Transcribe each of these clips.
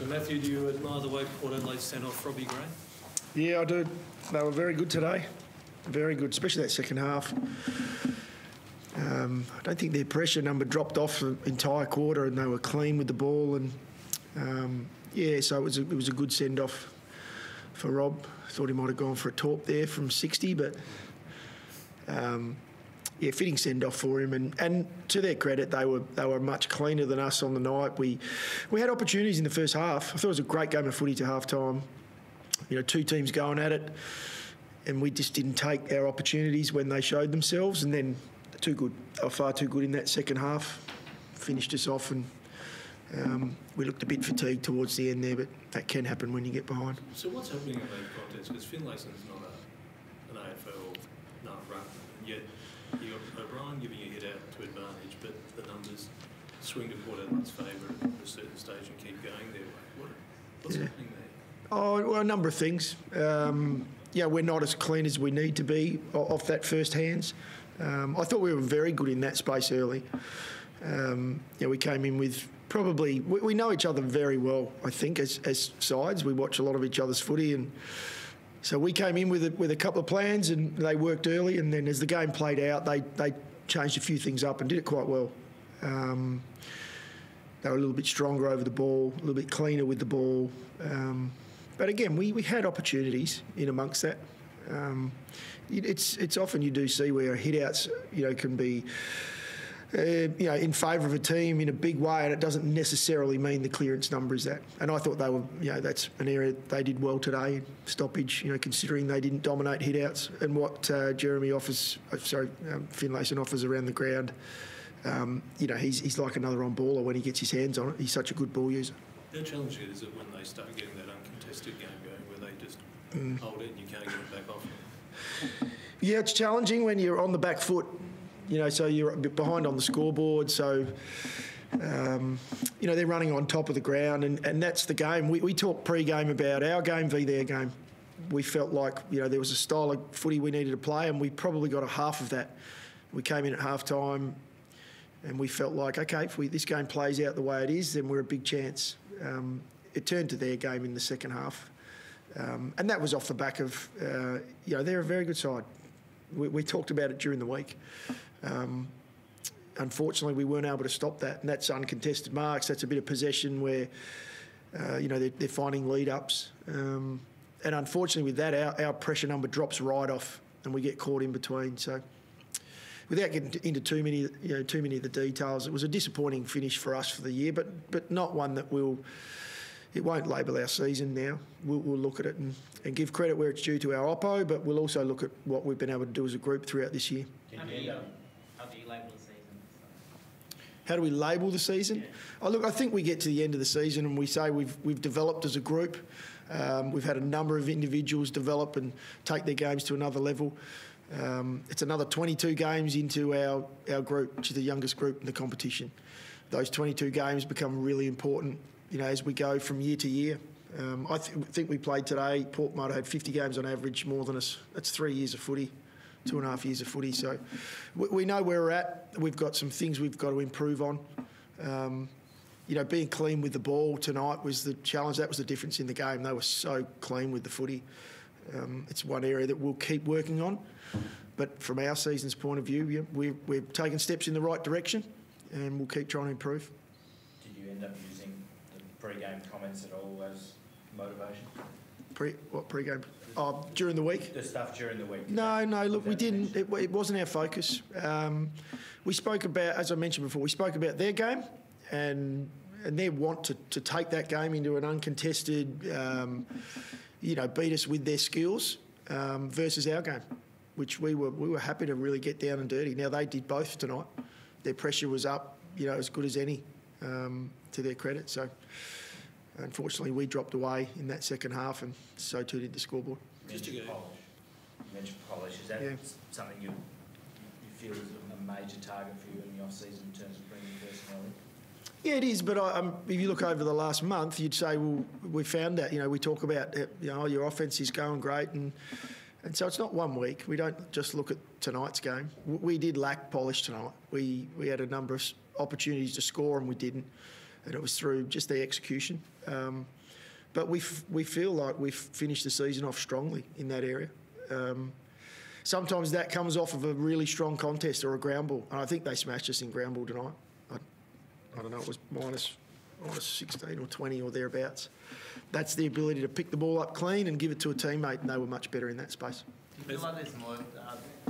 So, Matthew, do you admire the way Port Adelaide sent off Robbie Gray? Yeah, I do. They were very good today. Very good, especially that second half. I don't think their pressure number dropped off the entire quarter, and they were clean with the ball. And so it was a good send off for Rob. Thought he might have gone for a talk there from 60, but fitting send off for him. And to their credit, they were much cleaner than us on the night. We had opportunities in the first half. I thought it was a great game of footy to half time. You know, two teams going at it, and we just didn't take our opportunities when they showed themselves. And then they were far too good in that second half. Finished us off, and we looked a bit fatigued towards the end there, but that can happen when you get behind. So what's happening in those contests? Because Finlayson's not an AFL runner, and yet you got O'Brien giving you a hit out to advantage, but the numbers swing to Port Adelaide's favour at a certain stage and keep going their way. What's happening there? Oh, well, a number of things. We're not as clean as we need to be off that first hands. I thought we were very good in that space early. We came in with probably... We know each other very well, I think, as sides. We watch a lot of each other's footy, and so we came in with a couple of plans, and they worked early, and then as the game played out, they changed a few things up and did it quite well. They were a little bit stronger over the ball, a little bit cleaner with the ball. But again, we had opportunities in amongst that. It's often you do see where hit-outs, can be, in favour of a team in a big way, and it doesn't necessarily mean the clearance number is that. And I thought they were, that's an area they did well today, stoppage, considering they didn't dominate hit-outs, and what Finlayson offers around the ground. He's like another on-baller when he gets his hands on it. He's such a good ball user. How challenging is it when they start getting that uncontested game going, where they just hold it and you can't get it back off? Yeah, it's challenging when you're on the back foot, so you're a bit behind on the scoreboard. So, they're running on top of the ground, and that's the game. We talked pre-game about our game v their game. We felt like, there was a style of footy we needed to play, and we probably got a half of that. We came in at half-time, and we felt like, okay, if this game plays out the way it is, then we're a big chance. It turned to their game in the second half. And that was off the back of, they're a very good side. We talked about it during the week. Unfortunately, we weren't able to stop that, and that's uncontested marks. That's a bit of possession where, they're finding lead-ups. And unfortunately with that, our pressure number drops right off, and we get caught in between. So without getting into too many of the details, it was a disappointing finish for us for the year, but not one that it won't label our season now. We'll look at it and give credit where it's due to our oppo, but we'll also look at what we've been able to do as a group throughout this year. How do you label the season? How do we label the season? Yeah. Oh, look, I think we get to the end of the season and we say we've developed as a group. We've had a number of individuals develop and take their games to another level. It's another 22 games into our group, which is the youngest group in the competition. Those 22 games become really important, as we go from year to year. I think we played today. Port might have had 50 games on average more than us. That's 3 years of footy, 2.5 years of footy. So we know where we're at. We've got some things we've got to improve on. Being clean with the ball tonight was the challenge. That was the difference in the game. They were so clean with the footy. It's one area that we'll keep working on. But from our season's point of view, we're taking steps in the right direction, and we'll keep trying to improve. Did you end up using the pre-game comments at all as motivation? Pre-game? Oh, during the week? The stuff during the week. No, look, we didn't. It wasn't our focus. We spoke about, as I mentioned before, we spoke about their game and their want to take that game into an uncontested, beat us with their skills versus our game, which we were happy to really get down and dirty. Now, they did both tonight. Their pressure was up, as good as any, to their credit. So, unfortunately, we dropped away in that second half, and so too did the scoreboard. You mentioned polish. Is that something you feel is a major target for you in the off-season in terms of bringing personnel in? Yeah, it is, but if you look over the last month, you'd say, well, we found that. We talk about, your offence is going great, and so it's not 1 week. We don't just look at tonight's game. We did lack polish tonight. We had a number of opportunities to score, and we didn't. and it was through just the execution. But we feel like we've finished the season off strongly in that area. Sometimes that comes off of a really strong contest or a ground ball, and I think they smashed us in ground ball tonight. I don't know, it was minus 16 or 20 or thereabouts. That's the ability to pick the ball up clean and give it to a teammate, and they were much better in that space. Do you feel like there's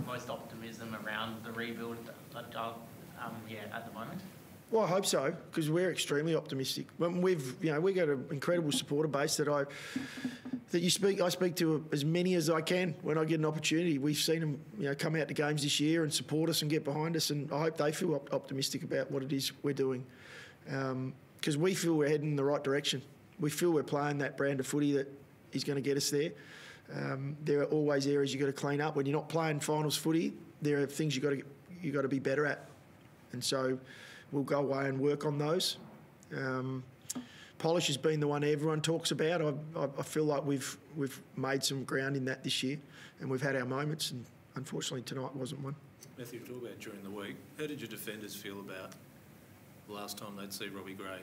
most optimism around the rebuild at the moment? Well, I hope so, because we're extremely optimistic. We've got an incredible supporter base that I speak to as many as I can when I get an opportunity. We've seen them, come out to games this year and support us and get behind us, and I hope they feel optimistic about what it is we're doing, because we feel we're heading in the right direction. We feel we're playing that brand of footy that is going to get us there. There are always areas you've got to clean up. When you're not playing finals footy, there are things you've got to be better at, and so we'll go away and work on those. Polish has been the one everyone talks about. I feel like we've made some ground in that this year, and we've had our moments, and unfortunately tonight wasn't one. Matthew, you talked about during the week. How did your defenders feel about the last time they'd see Robbie Gray?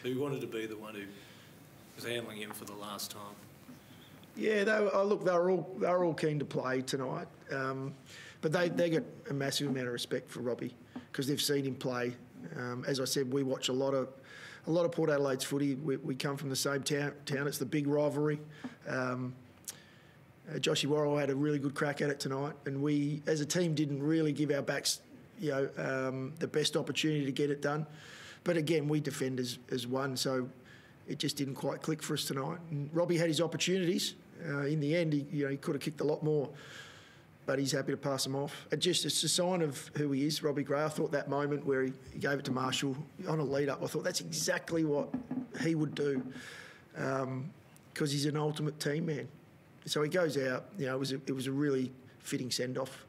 Who wanted to be the one who was handling him for the last time? Yeah, they were all keen to play tonight, but they got a massive amount of respect for Robbie because they've seen him play. As I said, we watch a lot of Port Adelaide's footy. We come from the same town. It's the big rivalry. Joshy Worrell had a really good crack at it tonight, and we, as a team, didn't really give our backs, the best opportunity to get it done. But again, we defend as one, so it just didn't quite click for us tonight. And Robbie had his opportunities. In the end, he could have kicked a lot more, but he's happy to pass them off. It's a sign of who he is, Robbie Gray. I thought that moment where he gave it to Marshall on a lead-up, I thought that's exactly what he would do, because he's an ultimate team man. So he goes out. It was a really fitting send-off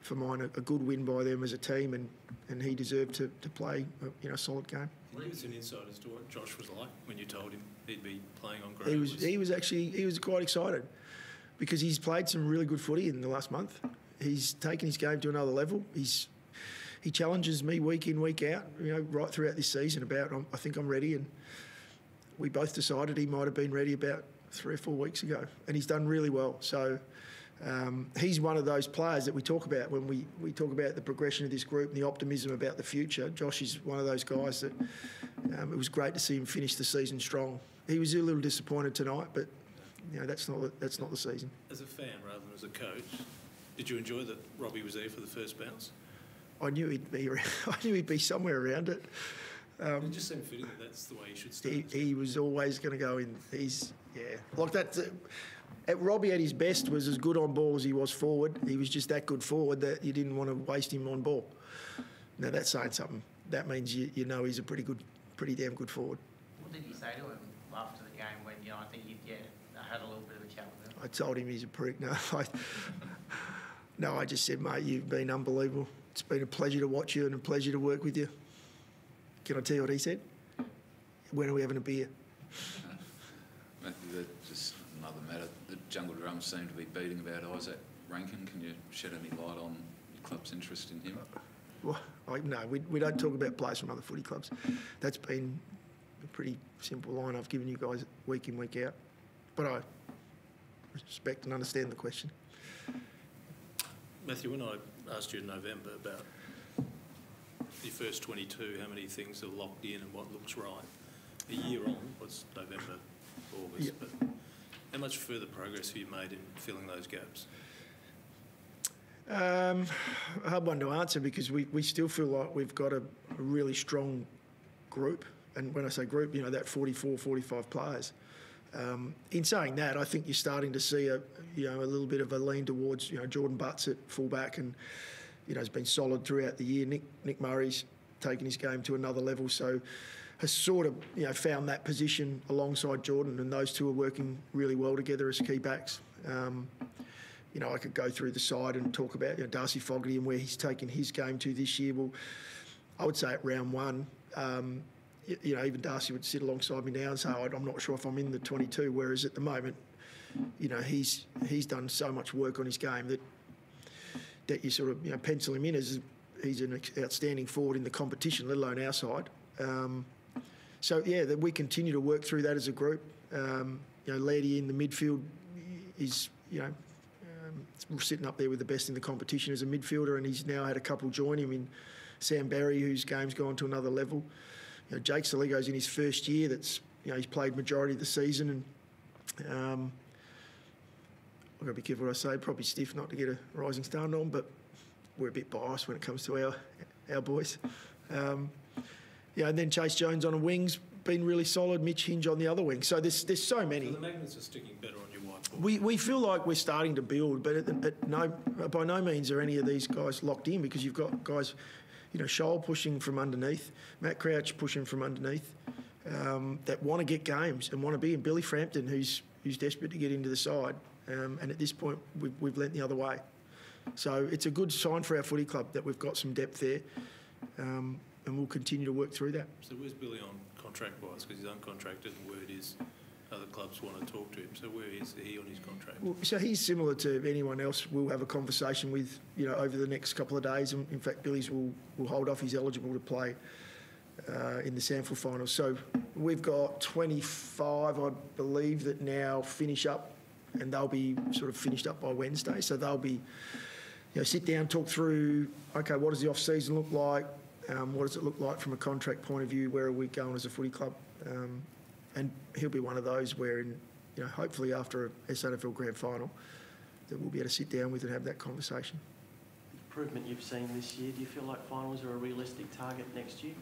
for mine, a good win by them as a team, and he deserved to play a solid game. Can you give us an insight as to what Josh was like when you told him he'd be playing on Gray? He was quite excited because he's played some really good footy in the last month. He's taken his game to another level. He challenges me week in, week out, right throughout this season about, I think I'm ready, and we both decided he might have been ready about 3 or 4 weeks ago, and he's done really well. So he's one of those players that we talk about when we talk about the progression of this group and the optimism about the future. Josh is one of those guys that it was great to see him finish the season strong. He was a little disappointed tonight, but that's not the season. As a fan rather than as a coach, did you enjoy that Robbie was there for the first bounce? I knew he'd be around. I knew he'd be somewhere around it. It just seemed fitting that that's the way he should start. He was always going to go in. Like that. Robbie at his best was as good on ball as he was forward. He was just that good forward that you didn't want to waste him on ball. Now that's saying something. That means he's a pretty damn good forward. What did you say to him after the game when I think I had a little bit of a chat with him? I told him he's a prick. I just said, mate, you've been unbelievable. It's been a pleasure to watch you and a pleasure to work with you. Can I tell you what he said? When are we having a beer? Matthew, that's just another matter. The Jungle Drums seem to be beating about Isaac Rankin. Can you shed any light on your club's interest in him? Well, no, we don't talk about players from other footy clubs. That's been a pretty simple line I've given you guys week in, week out. But I respect and understand the question. Matthew, when I asked you in November about your first 22, how many things are locked in and what looks right, a year on, was November, August, but how much further progress have you made in filling those gaps? A hard one to answer because we still feel like we've got a really strong group. And when I say group, that 44, 45 players. In saying that, I think you're starting to see a little bit of a lean towards, Jordan Butts at fullback and, has been solid throughout the year. Nick Murray's taken his game to another level, so has sort of, found that position alongside Jordan, and those two are working really well together as key backs. I could go through the side and talk about Darcy Fogarty and where he's taken his game to this year. Well, I would say at round one, even Darcy would sit alongside me now and say, I'm not sure if I'm in the 22, whereas at the moment, he's done so much work on his game that you sort of, pencil him in as he's an outstanding forward in the competition, let alone our side. So yeah, that we continue to work through that as a group. Laddie in the midfield is sitting up there with the best in the competition as a midfielder, and he's now had a couple join him in Sam Barry, whose game's gone to another level. Jake Saligo's in his first year. That's he's played majority of the season, and I've got to be careful what I say. Probably stiff not to get a rising star on, but we're a bit biased when it comes to our boys. And then Chase Jones on the wings, been really solid. Mitch Hinge on the other wing. So there's so many. So the magnets are sticking better on your whiteboard. We feel like we're starting to build, but by no means are any of these guys locked in, because you've got guys, Shoal pushing from underneath, Matt Crouch pushing from underneath, that want to get games and want to be in. Billy Frampton, who's desperate to get into the side, and at this point we've lent the other way. So it's a good sign for our footy club that we've got some depth there, and we'll continue to work through that. So where's Billy on contract-wise? Because he's uncontracted, and word is other clubs want to talk to him. So where is he on his contract? Well, so he's similar to anyone else we'll have a conversation with, over the next couple of days. And in fact, Billy's will hold off. He's eligible to play in the Sanford finals. So we've got 25, I believe, that now finish up, and they'll be sort of finished up by Wednesday. So they'll be, sit down, talk through, okay, what does the off-season look like? What does it look like from a contract point of view? Where are we going as a footy club? And he'll be one of those where, hopefully after a SANFL Grand Final, that we'll be able to sit down with and have that conversation. Improvement you've seen this year, do you feel like finals are a realistic target next year?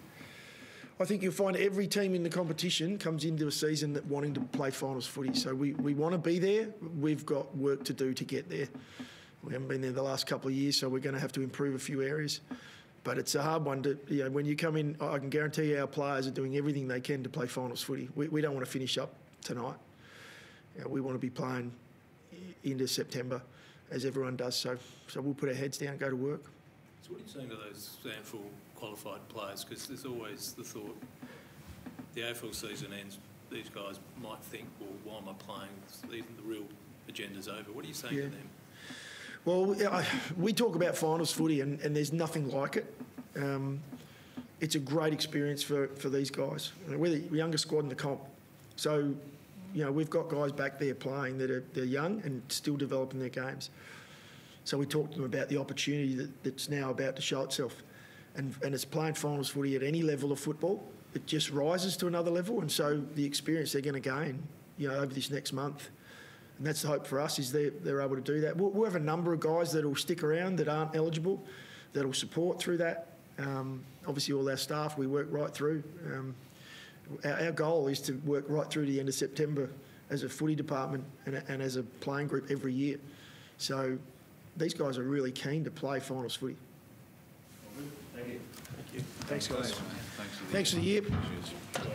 I think you'll find every team in the competition comes into a season that wanting to play finals footy. So we want to be there. We've got work to do to get there. We haven't been there the last couple of years, so we're going to have to improve a few areas. But it's a hard one to, when you come in, I can guarantee you our players are doing everything they can to play finals footy. We don't want to finish up tonight. We want to be playing into September, as everyone does. So we'll put our heads down and go to work. So what are you saying to those AFL qualified players? Because there's always the thought, the AFL season ends, these guys might think, well, why am I playing? The real agenda's over. What are you saying to them? Well, we talk about finals footy, and there's nothing like it. It's a great experience for these guys. We're the youngest squad in the comp. So, we've got guys back there playing they're young and still developing their games. So we talk to them about the opportunity that's now about to show itself. And it's playing finals footy at any level of football. It just rises to another level. And so the experience they're going to gain, over this next month, and that's the hope for us, is they're able to do that. We'll have a number of guys that will stick around that aren't eligible, that will support through that. Obviously, all our staff, we work right through. Our goal is to work right through to the end of September as a footy department and as a playing group every year. So these guys are really keen to play finals footy. Thank you. Thanks, guys. Thanks for the year. Cheers.